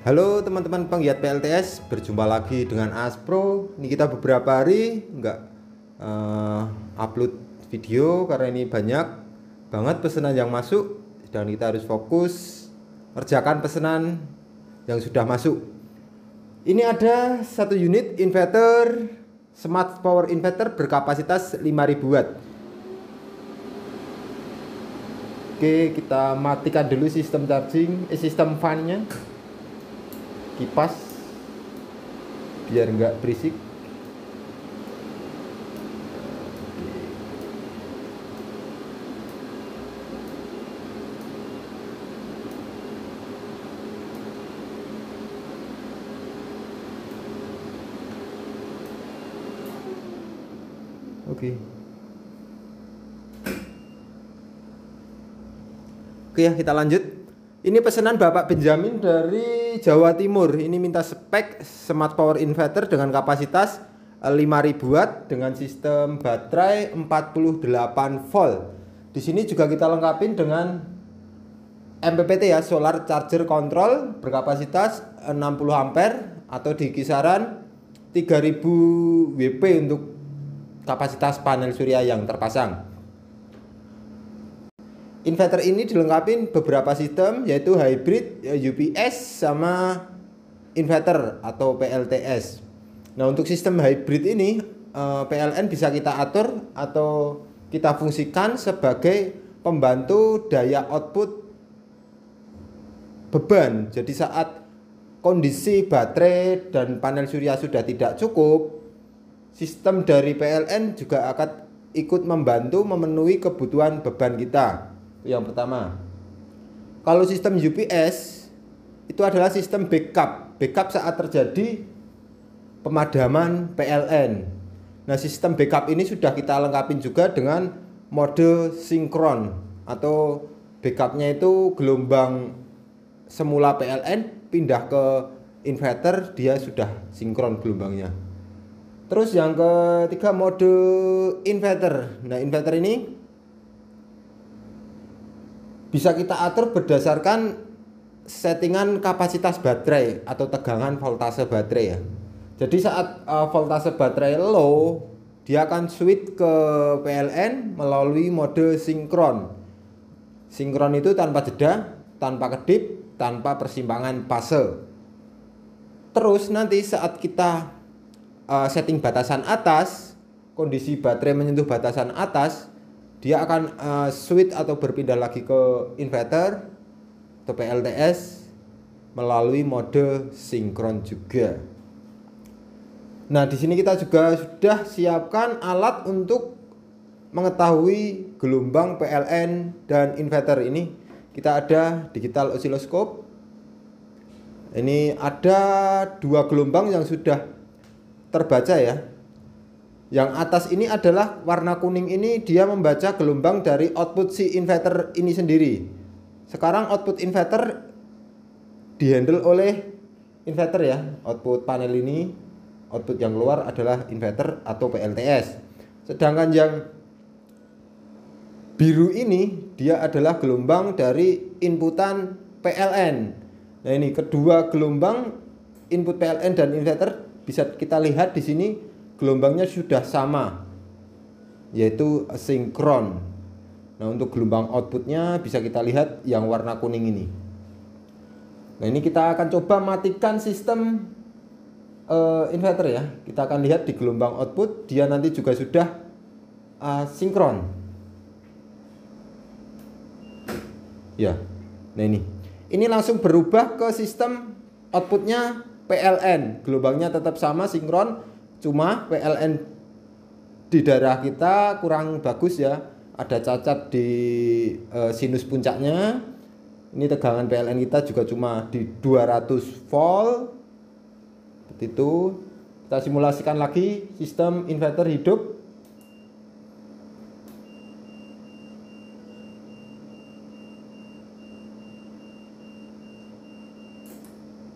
Halo teman-teman penggiat PLTS, berjumpa lagi dengan Aspro. Ini kita beberapa hari nggak upload video karena ini banyak banget pesanan yang masuk dan kita harus fokus kerjakan pesanan yang sudah masuk. Ini ada satu unit inverter smart power inverter berkapasitas 5000 watt. Oke, kita matikan dulu sistem charging, sistem fan-nya. Kipas biar nggak berisik. Oke. Oke ya, kita lanjut. Ini pesanan Bapak Benjamin dari Jawa Timur. Ini minta spek smart power inverter dengan kapasitas 5000 watt dengan sistem baterai 48 volt. Di sini juga kita lengkapin dengan MPPT ya, solar charger control berkapasitas 60 ampere atau di kisaran 3000 WP untuk kapasitas panel surya yang terpasang. Inverter ini dilengkapi beberapa sistem yaitu hybrid, UPS sama inverter atau PLTS. Nah, untuk sistem hybrid ini PLN bisa kita atur atau kita fungsikan sebagai pembantu daya output beban. Jadi saat kondisi baterai dan panel surya sudah tidak cukup, sistem dari PLN juga akan ikut membantu memenuhi kebutuhan beban kita. Yang pertama, kalau sistem UPS itu adalah sistem backup saat terjadi pemadaman PLN. Nah, sistem backup ini sudah kita lengkapin juga dengan mode sinkron atau backupnya itu gelombang semula PLN pindah ke inverter, dia sudah sinkron gelombangnya. Terus yang ketiga, mode inverter. Nah, inverter ini bisa kita atur berdasarkan settingan kapasitas baterai atau tegangan voltase baterai ya. Jadi saat voltase baterai low, dia akan switch ke PLN melalui mode sinkron. Sinkron itu tanpa jeda, tanpa kedip, tanpa persimpangan fase. Terus nanti saat kita setting batasan atas, kondisi baterai menyentuh batasan atas, dia akan switch atau berpindah lagi ke inverter atau PLTS melalui mode sinkron juga. Nah, di sini kita juga sudah siapkan alat untuk mengetahui gelombang PLN dan inverter ini. Kita ada digital oscilloscope. Ini ada 2 gelombang yang sudah terbaca ya. Yang atas ini adalah warna kuning ini, dia membaca gelombang dari output si inverter ini sendiri. Sekarang output inverter dihandle oleh inverter ya. Output panel ini, output yang keluar adalah inverter atau PLTS. Sedangkan yang biru ini dia adalah gelombang dari inputan PLN. Nah, ini kedua gelombang input PLN dan inverter bisa kita lihat di sini. Gelombangnya sudah sama, yaitu sinkron. Nah, untuk gelombang outputnya bisa kita lihat yang warna kuning ini. Nah, ini kita akan coba matikan sistem inverter ya. Kita akan lihat di gelombang output, dia nanti juga sudah sinkron. Ya, nah ini langsung berubah ke sistem outputnya PLN. Gelombangnya tetap sama, sinkron. Cuma PLN di daerah kita kurang bagus ya, ada cacat di sinus puncaknya. Ini tegangan PLN kita juga cuma di 200 volt. Seperti itu. Kita simulasikan lagi sistem inverter hidup.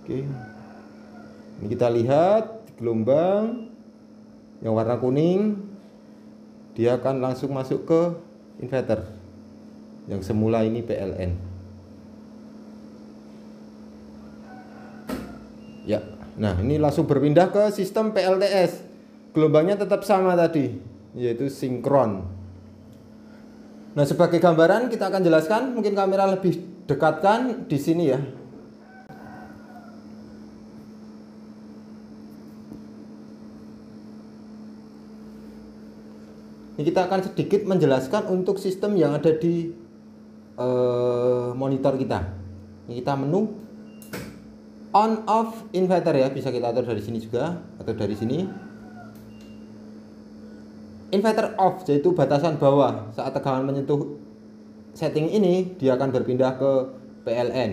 Oke. Ini kita lihat gelombang yang warna kuning, dia akan langsung masuk ke inverter yang semula ini PLN. Ya. Nah, ini langsung berpindah ke sistem PLTS. Gelombangnya tetap sama tadi, yaitu sinkron. Nah, sebagai gambaran kita akan jelaskan, mungkin kamera lebih dekatkan di sini ya. Ini kita akan sedikit menjelaskan untuk sistem yang ada di monitor kita. Ini kita menu on off inverter ya, bisa kita atur dari sini juga atau dari sini. Inverter off yaitu batasan bawah, saat tegangan menyentuh setting ini dia akan berpindah ke PLN.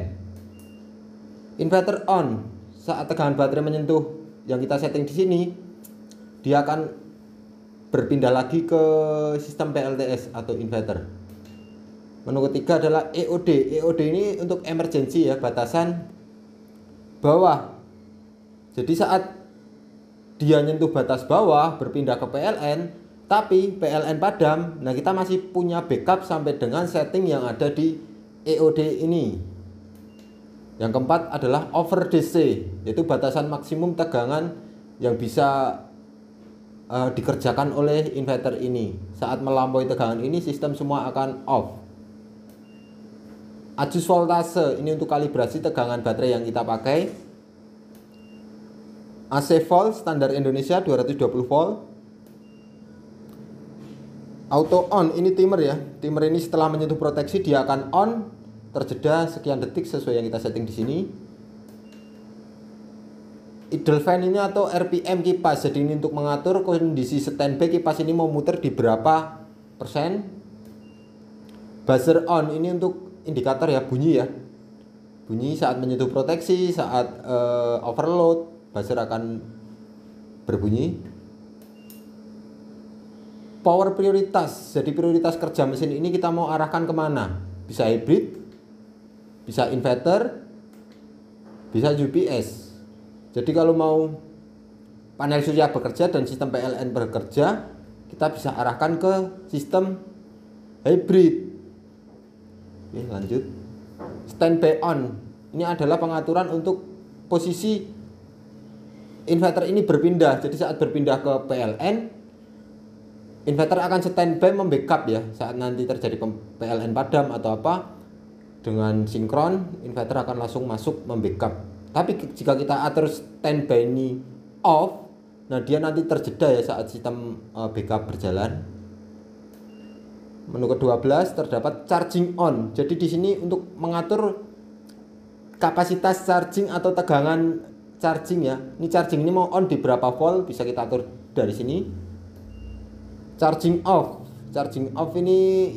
Inverter on, saat tegangan baterai menyentuh yang kita setting di sini dia akan berpindah lagi ke sistem PLTS atau inverter. Menu ketiga adalah EOD. EOD ini untuk emergency ya, batasan bawah. Jadi saat dia nyentuh batas bawah berpindah ke PLN, tapi PLN padam, nah kita masih punya backup sampai dengan setting yang ada di EOD ini. Yang keempat adalah over DC, yaitu batasan maksimum tegangan yang bisa dikerjakan oleh inverter ini. Saat melampaui tegangan ini, sistem semua akan off. Adjust voltase, ini untuk kalibrasi tegangan baterai yang kita pakai. AC volt standar Indonesia 220 volt. Auto on, ini timer ya. Timer ini setelah menyentuh proteksi dia akan on, terjeda sekian detik sesuai yang kita setting di sini. Idle fan ini atau RPM kipas, jadi ini untuk mengatur kondisi standby kipas ini mau muter di berapa persen. Buzzer on, ini untuk indikator ya, bunyi ya, bunyi saat menyentuh proteksi, saat overload buzzer akan berbunyi. Power prioritas, jadi prioritas kerja mesin ini kita mau arahkan kemana, bisa hybrid, bisa inverter, bisa UPS. Jadi kalau mau panel surya bekerja dan sistem PLN bekerja, kita bisa arahkan ke sistem hybrid. Oke, lanjut. Standby on, ini adalah pengaturan untuk posisi inverter ini berpindah. Jadi saat berpindah ke PLN, inverter akan standby membackup ya. Saat nanti terjadi PLN padam atau apa, dengan sinkron inverter akan langsung masuk membackup. Tapi jika kita atur standby ini off, nah dia nanti terjeda ya saat sistem backup berjalan. Menu ke-12 terdapat charging on. Jadi di sini untuk mengatur kapasitas charging atau tegangan charging ya. Ini charging ini mau on di berapa volt bisa kita atur dari sini. Charging off. Charging off ini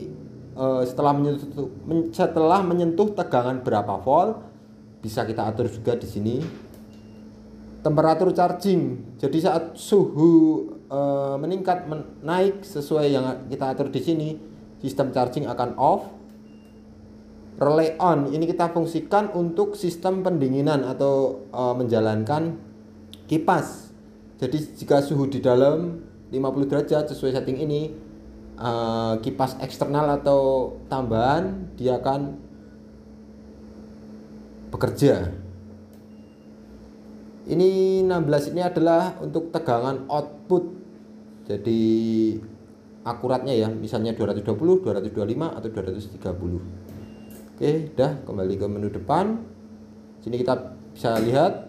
setelah menyentuh tegangan berapa volt bisa kita atur juga di sini. Temperatur charging, jadi saat suhu meningkat naik sesuai yang kita atur di sini, sistem charging akan off. Relay on, ini kita fungsikan untuk sistem pendinginan atau menjalankan kipas. Jadi jika suhu di dalam 50 derajat sesuai setting ini, kipas eksternal atau tambahan dia akan bekerja. Ini 16 ini adalah untuk tegangan output. Jadi akuratnya ya, misalnya 220, 225 atau 230. Oke, udah kembali ke menu depan. Sini kita bisa lihat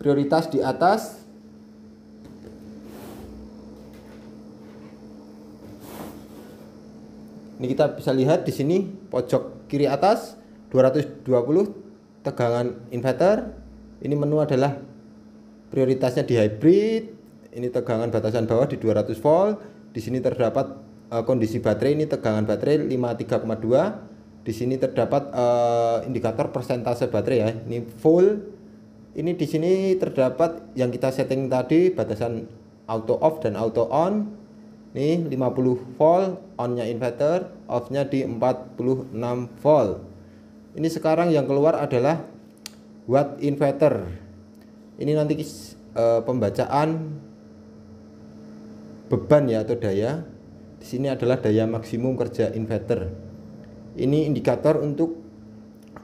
prioritas di atas. Ini kita bisa lihat di sini pojok kiri atas 220 tegangan inverter. Ini menu adalah prioritasnya di hybrid. Ini tegangan batasan bawah di 200 volt. Di sini terdapat kondisi baterai, ini tegangan baterai 53,2. Di sini terdapat indikator persentase baterai ya. Ini full. Ini di sini terdapat yang kita setting tadi batasan auto off dan auto on. Ini 50 volt on-nya inverter, off-nya di 46 volt. Ini sekarang yang keluar adalah watt inverter. Ini nanti pembacaan beban ya atau daya. Di sini adalah daya maksimum kerja inverter. Ini indikator untuk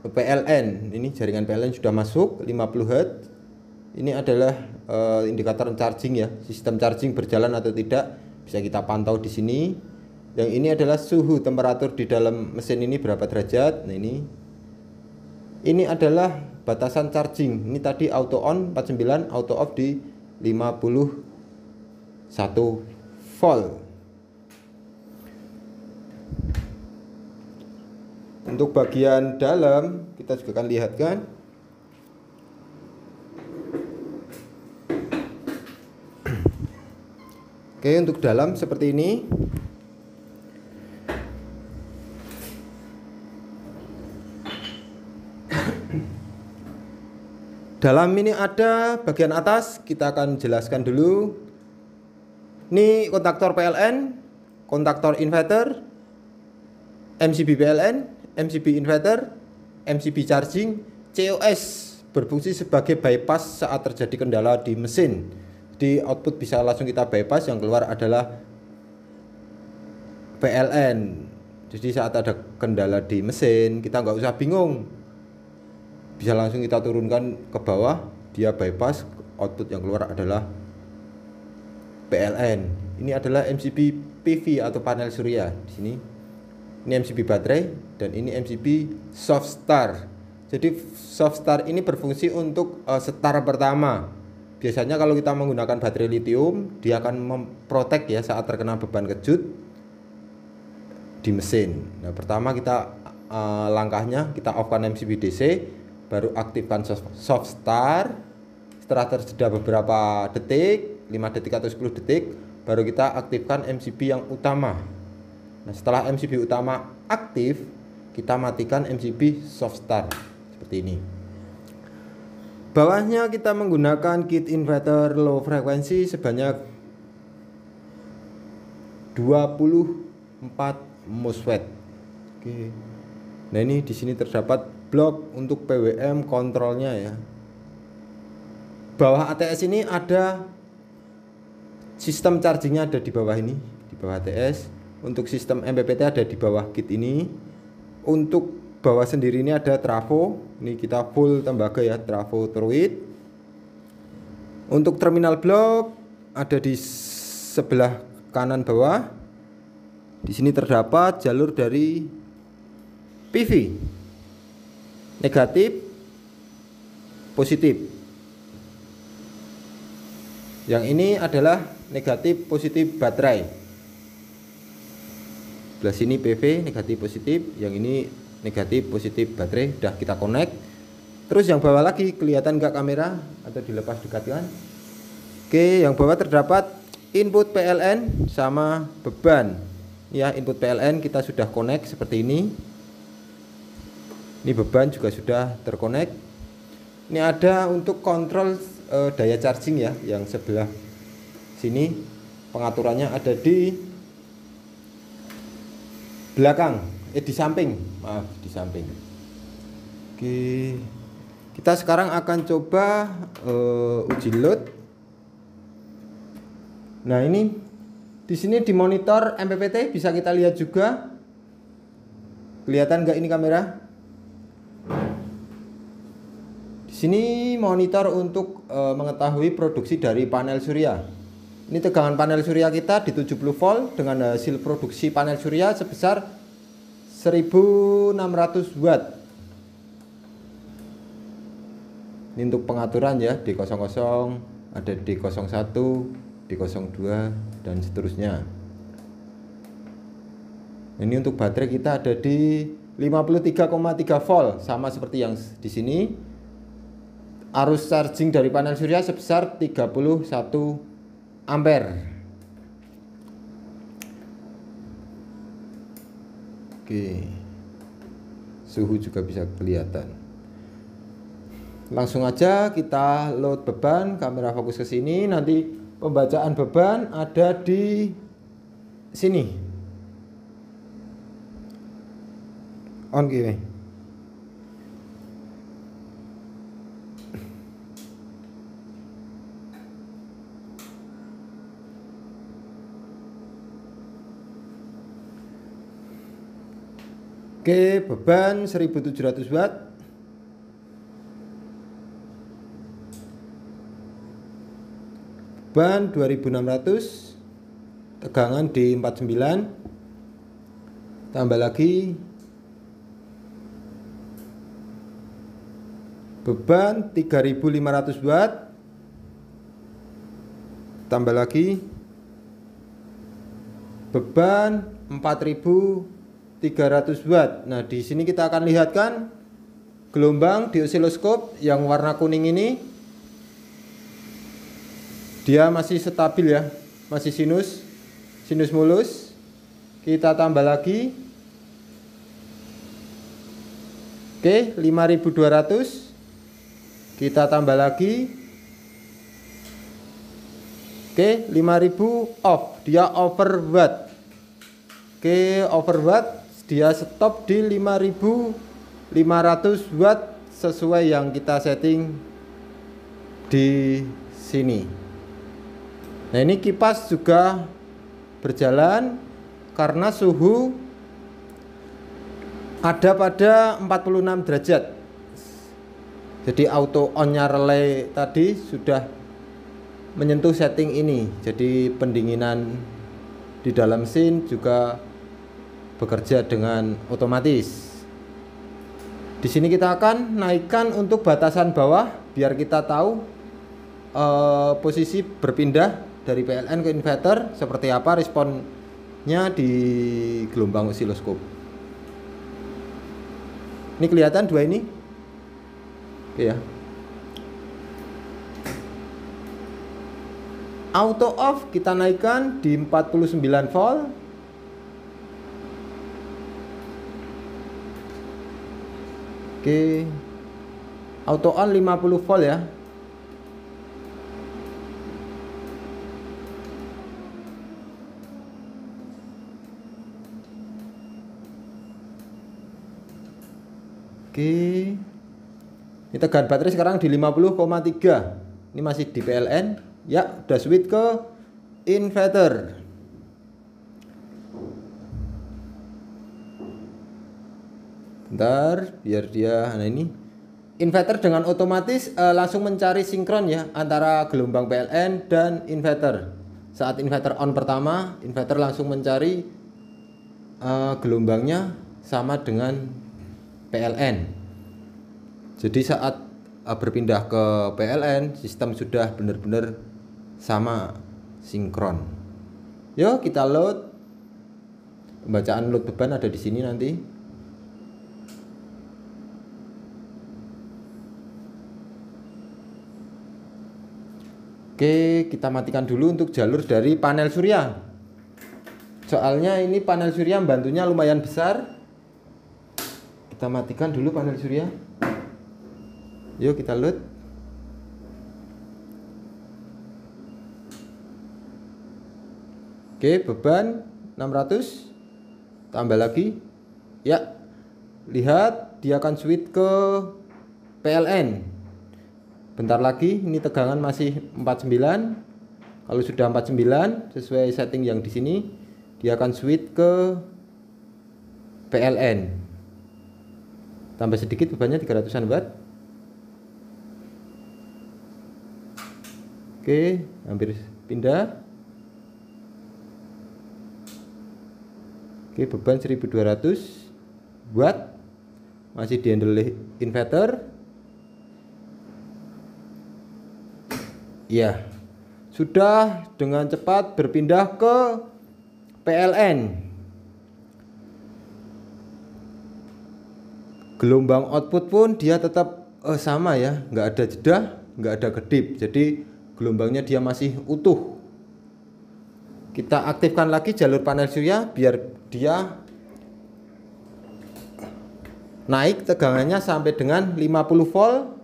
PLN. Ini jaringan PLN sudah masuk 50 Hz. Ini adalah indikator charging ya, sistem charging berjalan atau tidak bisa kita pantau di sini. Yang ini adalah suhu temperatur di dalam mesin ini berapa derajat. Nah ini adalah batasan charging. Ini tadi auto on 49, auto off di 51 volt. Untuk bagian dalam kita juga akan lihat kan. Oke, untuk dalam seperti ini. Dalam ini ada bagian atas, kita akan jelaskan dulu. Ini kontaktor PLN, kontaktor inverter, MCB PLN, MCB inverter, MCB charging, COS berfungsi sebagai bypass saat terjadi kendala di mesin. Di output bisa langsung kita bypass, yang keluar adalah PLN. Jadi saat ada kendala di mesin, kita nggak usah bingung, bisa langsung kita turunkan ke bawah, dia bypass, output yang keluar adalah PLN. Ini adalah MCB PV atau panel surya. Di sini ini MCB baterai dan ini MCB soft start. Jadi soft start ini berfungsi untuk start pertama. Biasanya kalau kita menggunakan baterai lithium, dia akan memprotek ya saat terkena beban kejut di mesin. Nah, pertama kita langkahnya kita off-kan MCB DC, baru aktifkan soft start. Setelah terjeda beberapa detik, 5 detik atau 10 detik, baru kita aktifkan MCB yang utama. Nah, setelah MCB utama aktif, kita matikan MCB soft start seperti ini. Bawahnya kita menggunakan kit inverter low frekuensi sebanyak 24 MOSFET. Oke. Nah, ini di sini terdapat blok untuk PWM kontrolnya ya. Bawah ATS ini ada sistem chargingnya, ada di bawah ini, di bawah ATS. Untuk sistem MPPT ada di bawah kit ini. Untuk bawah sendiri ini ada trafo. Ini kita full tembaga ya, trafo Truit. Untuk terminal blok ada di sebelah kanan bawah. Di sini terdapat jalur dari PV. Negatif, positif. Yang ini adalah negatif positif baterai. Sebelah sini PV negatif positif, yang ini negatif positif baterai. Sudah kita connect. Terus yang bawah lagi kelihatan nggak kamera atau dilepas dekatkan? Oke, yang bawah terdapat input PLN sama beban. Ya, input PLN kita sudah connect seperti ini. Ini beban juga sudah terkonek. Ini ada untuk kontrol daya charging ya, yang sebelah sini pengaturannya ada di belakang, di samping, maaf, di samping. Oke, kita sekarang akan coba uji load. Nah, ini di sini di monitor MPPT bisa kita lihat juga. Kelihatan nggak ini kamera? Di sini monitor untuk mengetahui produksi dari panel surya. Ini tegangan panel surya kita di 70 volt dengan hasil produksi panel surya sebesar 1600 watt. Ini untuk pengaturan ya, D00, ada D01, D02 dan seterusnya. Ini untuk baterai kita ada di 53,3 volt, sama seperti yang di sini. Arus charging dari panel surya sebesar 31 ampere. Oke. Suhu juga bisa kelihatan. Langsung aja kita load beban, kamera fokus ke sini. Nanti pembacaan beban ada di sini. On gini. Oke, beban 1700 watt. beban 2600, tegangan di 49, tambah lagi beban 3500 watt, tambah lagi beban 4300 watt. Nah, di sini kita akan lihatkan gelombang di osiloskop yang warna kuning ini dia masih stabil ya, masih sinus mulus. Kita tambah lagi. Oke, 5200. Kita tambah lagi. Oke, 5000 off, dia overwatt. Oke, overwatt, dia stop di 5500 watt sesuai yang kita setting di sini. Nah, ini kipas juga berjalan karena suhu ada pada 46 derajat. Jadi auto on-nya relay tadi sudah menyentuh setting ini. Jadi pendinginan di dalam mesin juga bekerja dengan otomatis. Di sini kita akan naikkan untuk batasan bawah biar kita tahu posisi berpindah dari PLN ke inverter seperti apa responnya di gelombang osiloskop. Ini kelihatan dua ini. Oke ya. Auto off kita naikkan di 49 volt. Oke. Auto on 50 volt ya. Oke. Ini tegangan baterai sekarang di 50,3. Ini masih di PLN. Ya, udah switch ke inverter. Bentar, biar dia. Nah, ini inverter dengan otomatis langsung mencari sinkron ya antara gelombang PLN dan inverter. Saat inverter on pertama, inverter langsung mencari gelombangnya sama dengan PLN. Jadi saat berpindah ke PLN, sistem sudah benar-benar sama sinkron. Yuk kita load. Pembacaan load beban ada di sini nanti. Oke, kita matikan dulu untuk jalur dari panel surya. Soalnya ini panel surya bantunya lumayan besar. Kita matikan dulu panel surya. Yuk kita load. Oke, beban 600. Tambah lagi. Ya. Lihat, dia akan switch ke PLN. Bentar lagi, ini tegangan masih 49. Kalau sudah 49 sesuai setting yang di sini, dia akan switch ke PLN. Tambah sedikit bebannya 300-an watt. Oke, hampir pindah. Oke, beban 1200 watt. Masih di handle inverter. Ya. Sudah dengan cepat berpindah ke PLN. Gelombang output pun dia tetap sama ya, nggak ada jeda, nggak ada kedip. Jadi gelombangnya dia masih utuh. Kita aktifkan lagi jalur panel surya biar dia naik tegangannya sampai dengan 50 volt.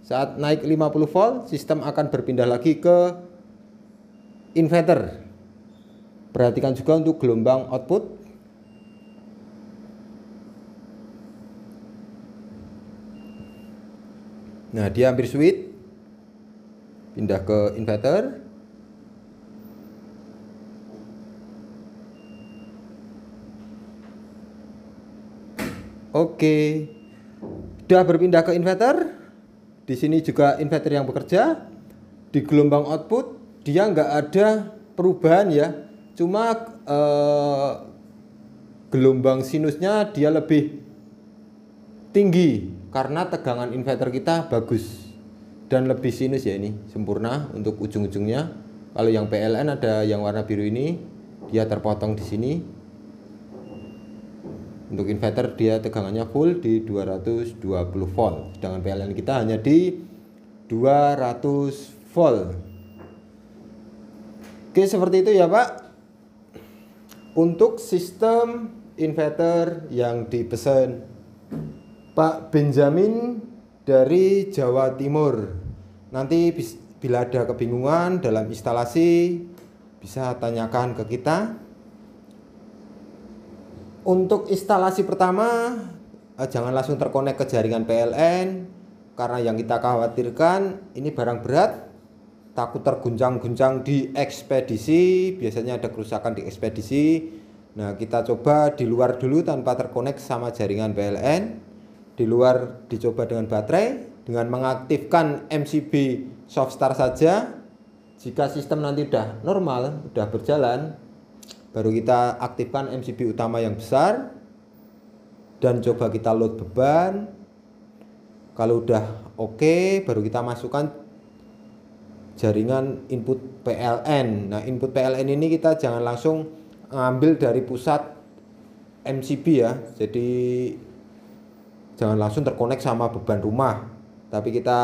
Saat naik 50 volt, sistem akan berpindah lagi ke inverter. Perhatikan juga untuk gelombang output. Nah, dia hampir switch. Pindah ke inverter. Oke. Sudah berpindah ke inverter. Di sini juga inverter yang bekerja. Di gelombang output dia nggak ada perubahan ya, cuma gelombang sinusnya dia lebih tinggi karena tegangan inverter kita bagus dan lebih sinus ya. Ini sempurna untuk ujung-ujungnya. Kalau yang PLN ada yang warna biru ini, dia terpotong di sini. Untuk inverter dia tegangannya full di 220 volt, sedangkan PLN kita hanya di 200 volt. Oke, seperti itu ya Pak. Untuk sistem inverter yang dipesan Pak Benjamin dari Jawa Timur. Nanti bila ada kebingungan dalam instalasi bisa tanyakan ke kita. Untuk instalasi pertama jangan langsung terkonek ke jaringan PLN, karena yang kita khawatirkan ini barang berat, takut terguncang-guncang di ekspedisi. Biasanya ada kerusakan di ekspedisi. Nah, kita coba di luar dulu tanpa terkonek sama jaringan PLN. Di luar dicoba dengan baterai, dengan mengaktifkan MCB soft start saja. Jika sistem nanti udah normal, udah berjalan, baru kita aktifkan MCB utama yang besar dan coba kita load beban. Kalau udah oke, baru kita masukkan jaringan input PLN. Nah, input PLN ini kita jangan langsung ngambil dari pusat MCB ya. Jadi jangan langsung terkonek sama beban rumah, tapi kita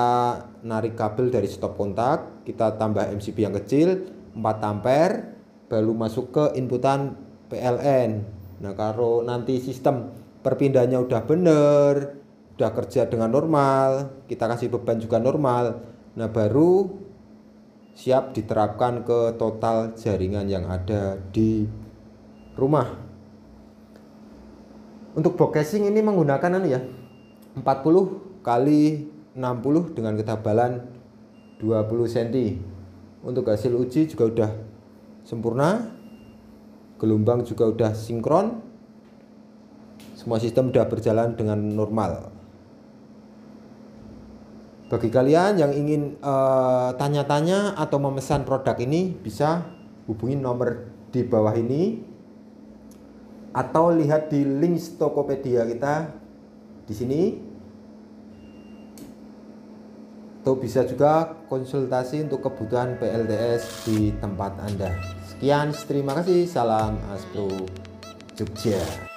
narik kabel dari stop kontak, kita tambah MCB yang kecil 4 ampere, baru masuk ke inputan PLN. Nah, kalau nanti sistem perpindahannya udah bener, udah kerja dengan normal, kita kasih beban juga normal, nah baru siap diterapkan ke total jaringan yang ada di rumah. Untuk box casing ini menggunakan 40 kali 60 dengan ketebalan 20 cm. Untuk hasil uji juga udah sempurna, gelombang juga udah sinkron, semua sistem udah berjalan dengan normal. Bagi kalian yang ingin tanya-tanya atau memesan produk ini, bisa hubungi nomor di bawah ini atau lihat di link Tokopedia kita di sini. Atau bisa juga konsultasi untuk kebutuhan PLTS di tempat Anda. Sekian, terima kasih. Salam Aspro Jogja.